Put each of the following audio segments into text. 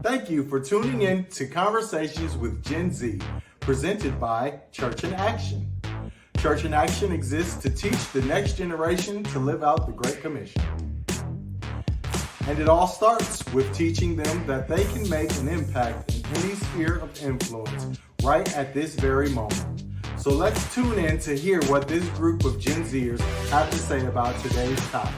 Thank you for tuning in to Conversations with Gen Z, presented by Church in Action. Church in Action exists to teach the next generation to live out the Great Commission. And it all starts with teaching them that they can make an impact in any sphere of influence right at this very moment. So let's tune in to hear what this group of Gen Zers have to say about today's topic.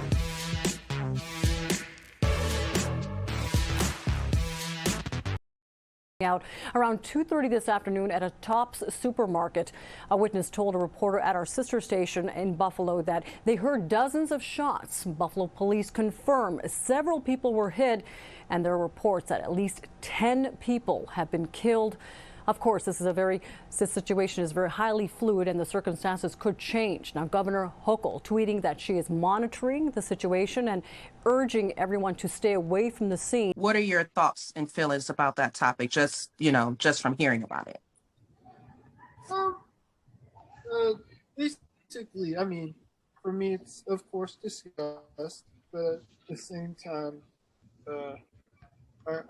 Out around 2:30 this afternoon at a Tops supermarket. A witness told a reporter at our sister station in Buffalo that they heard dozens of shots. Buffalo police confirm several people were hit, and there are reports that at least 10 people have been killed. Of course, this situation is very highly fluid and the circumstances could change. Now, Governor Hochul tweeting that she is monitoring the situation and urging everyone to stay away from the scene. What are your thoughts and feelings about that topic? Just from hearing about it. Basically, I mean, for me, it's of course discussed, but at the same time,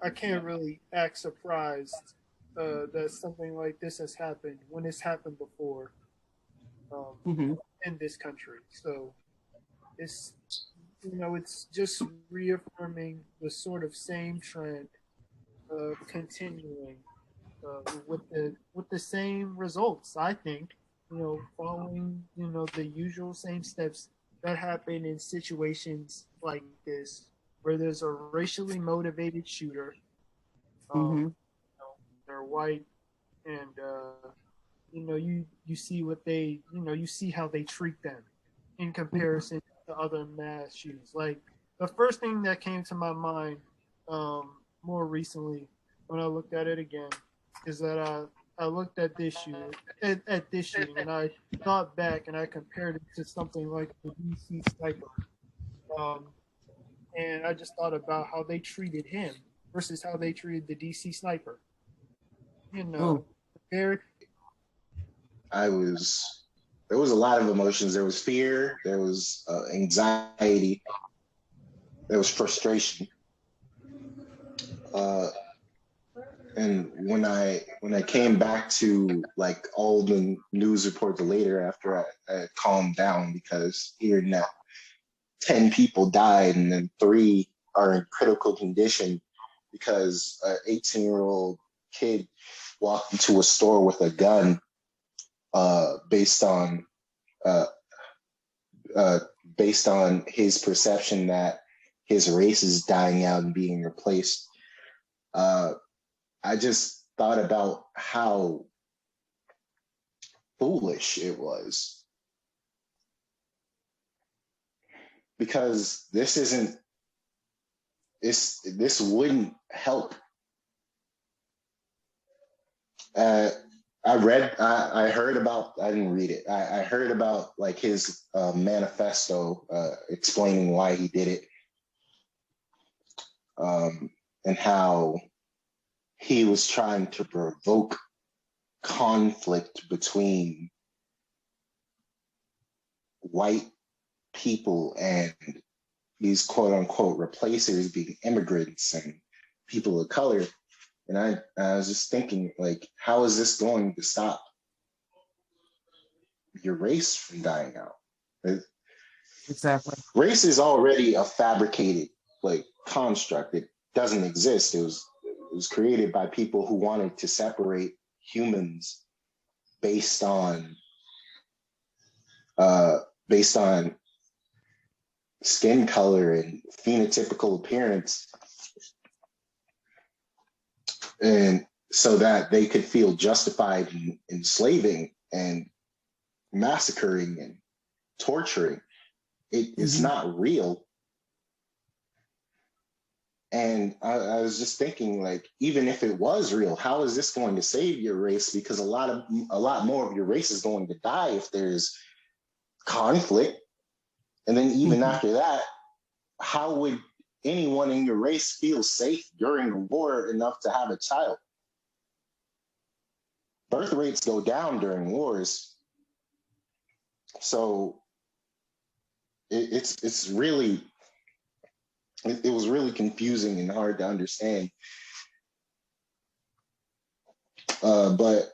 I can't really act surprised that something like this has happened when it's happened before in this country. So it's it's just reaffirming the sort of same trend continuing with the same results. I think following the usual same steps that happen in situations like this, where there's a racially motivated shooter. They're white, and you see what they you see how they treat them in comparison to other mass shootings. Like, the first thing that came to my mind more recently when I looked at it again is that I looked at this shooting and I thought back and I compared it to something like the DC sniper, and I just thought about how they treated him versus how they treated the DC sniper. There was a lot of emotions. There was fear, there was anxiety, there was frustration. And when I came back to like all the news reports later after I calmed down, because hearing that 10 people died and then 3 are in critical condition because an 18-year-old kid walked into a store with a gun based on his perception that his race is dying out and being replaced. I just thought about how foolish it was, because this wouldn't help. I heard about, I didn't read it. I heard about like his manifesto explaining why he did it, and how he was trying to provoke conflict between white people and these quote unquote replacers being immigrants and people of color. And I was just thinking, like, how is this going to stop your race from dying out? Exactly. Race is already a fabricated construct. It doesn't exist. It was created by people who wanted to separate humans based on skin color and phenotypical appearance, and so that they could feel justified in enslaving and massacring and torturing. It's not real. And I was just thinking, like, even if it was real, how is this going to save your race? Because a lot more of your race is going to die if there's conflict. And then even after that, how would anyone in your race feel safe during a war enough to have a child? Birth rates go down during wars. So it was really confusing and hard to understand. But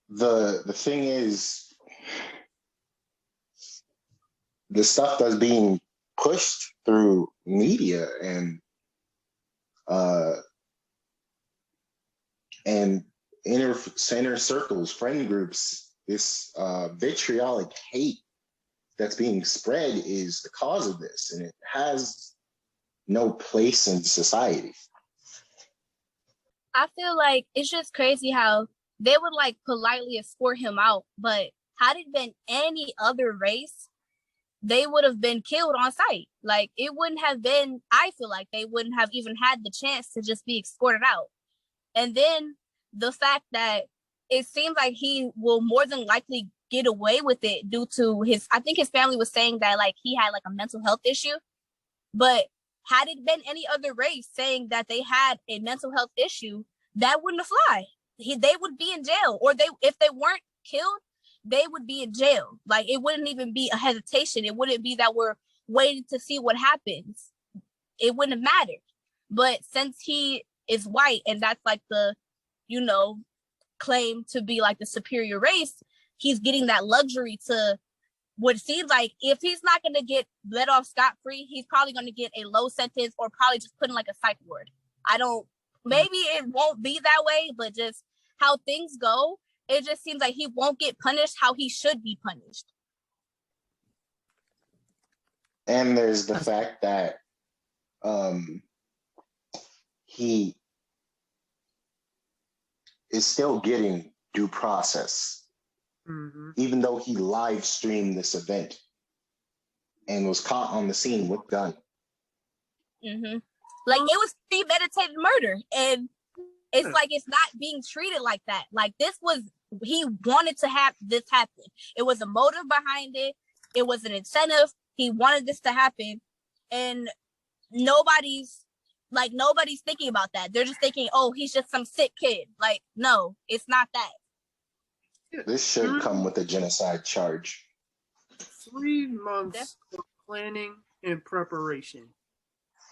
the thing is, the stuff that's being pushed through media and inner circles, friend groups, this vitriolic hate that's being spread is the cause of this, and it has no place in society. I feel like it's just crazy how they would like politely escort him out, but had it been any other race, they would have been killed on sight. Like it wouldn't have been, I feel like they wouldn't have even had the chance to just be escorted out. And then the fact that it seems like he will more than likely get away with it due to I think his family was saying that like he had like a mental health issue. But had it been any other race saying that they had a mental health issue, that wouldn't fly. They would be in jail, or if they weren't killed, they would be in jail. Like it wouldn't even be a hesitation. It wouldn't be that we're waiting to see what happens. It wouldn't have mattered. But since he is white and that's like the, claim to be like the superior race, he's getting that luxury to what seems like if he's not going to get let off scot-free, he's probably going to get a low sentence or probably just put in like a psych ward. Maybe it won't be that way, but just how things go, it just seems like he won't get punished how he should be punished. And there's the fact that he is still getting due process, even though he live streamed this event and was caught on the scene with a gun. Like it was premeditated murder, and it's like it's not being treated like that. Like he wanted to have this happen. It was a motive behind it. It was an incentive. He wanted this to happen, and nobody's thinking about that. They're just thinking, oh, he's just some sick kid. Like, no, it's not that. This should come with a genocide charge. 3 months of planning and preparation.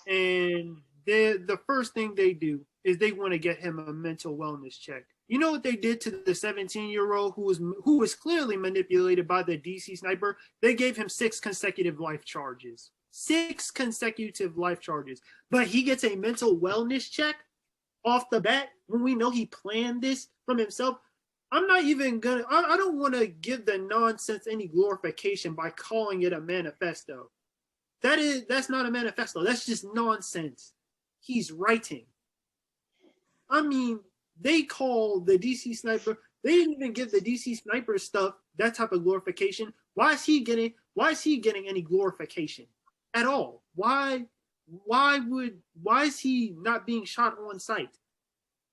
And the first thing they do is they want to get him a mental wellness check. You know what they did to the 17-year-old who was clearly manipulated by the DC sniper? They gave him 6 consecutive life charges. 6 consecutive life charges. But he gets a mental wellness check off the bat when we know he planned this from himself. I'm not even gonna, I don't want to give the nonsense any glorification by calling it a manifesto. That's not a manifesto. That's just nonsense. He's writing. I mean, they call the DC sniper, they didn't even give the DC sniper stuff that type of glorification. Why is he getting any glorification at all? Why is he not being shot on sight?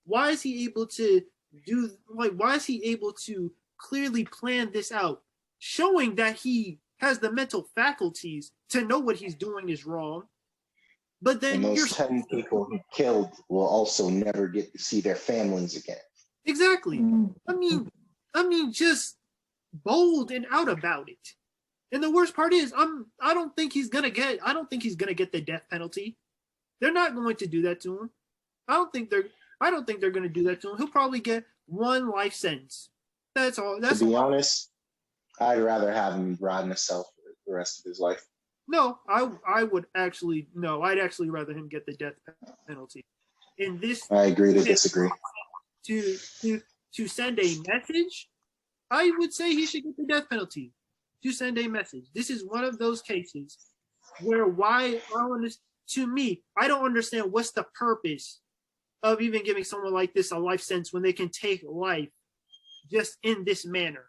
Why is he able to clearly plan this out, showing that he has the mental faculties to know what he's doing is wrong? But then and those 10 people he killed will also never get to see their families again. Exactly. I mean, just bold and out about it. And the worst part is, I don't think he's gonna get the death penalty. They're not going to do that to him. I don't think they're gonna do that to him. He'll probably get 1 life sentence. That's all. To be honest, I'd rather have him rot in a cell for the rest of his life. No, I'd actually rather him get the death penalty. In this, I agree to disagree. To send a message, I would say he should get the death penalty. To send a message. This is one of those cases where to me, I don't understand what's the purpose of even giving someone like this a life sentence when they can take life just in this manner.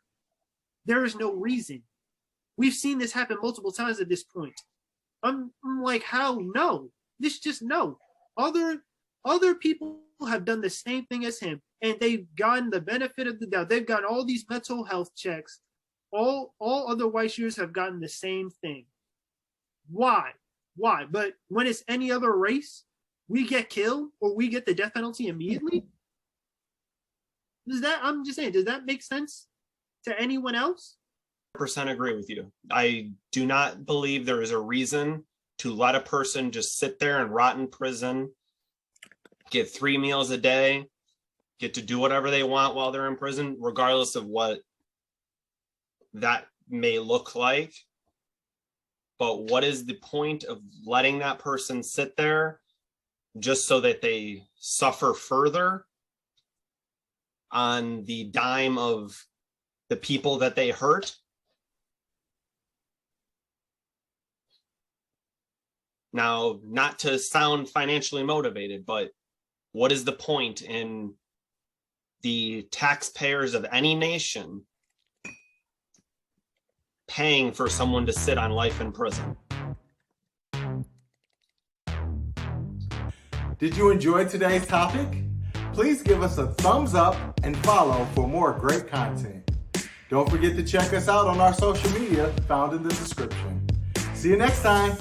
There is no reason. We've seen this happen multiple times at this point. I'm like, how? No. This just no. Other people have done the same thing as him, and they've gotten the benefit of the doubt. They've got all these mental health checks. All other white shooters have gotten the same thing. Why? But when it's any other race, we get killed or we get the death penalty immediately? I'm just saying, does that make sense to anyone else? 100% agree with you. I do not believe there is a reason to let a person just sit there and rot in prison, get 3 meals a day, get to do whatever they want while they're in prison, regardless of what that may look like. But what is the point of letting that person sit there just so that they suffer further on the dime of the people that they hurt? Now, not to sound financially motivated, but what is the point in the taxpayers of any nation paying for someone to sit on life in prison? Did you enjoy today's topic? Please give us a thumbs up and follow for more great content. Don't forget to check us out on our social media found in the description. See you next time.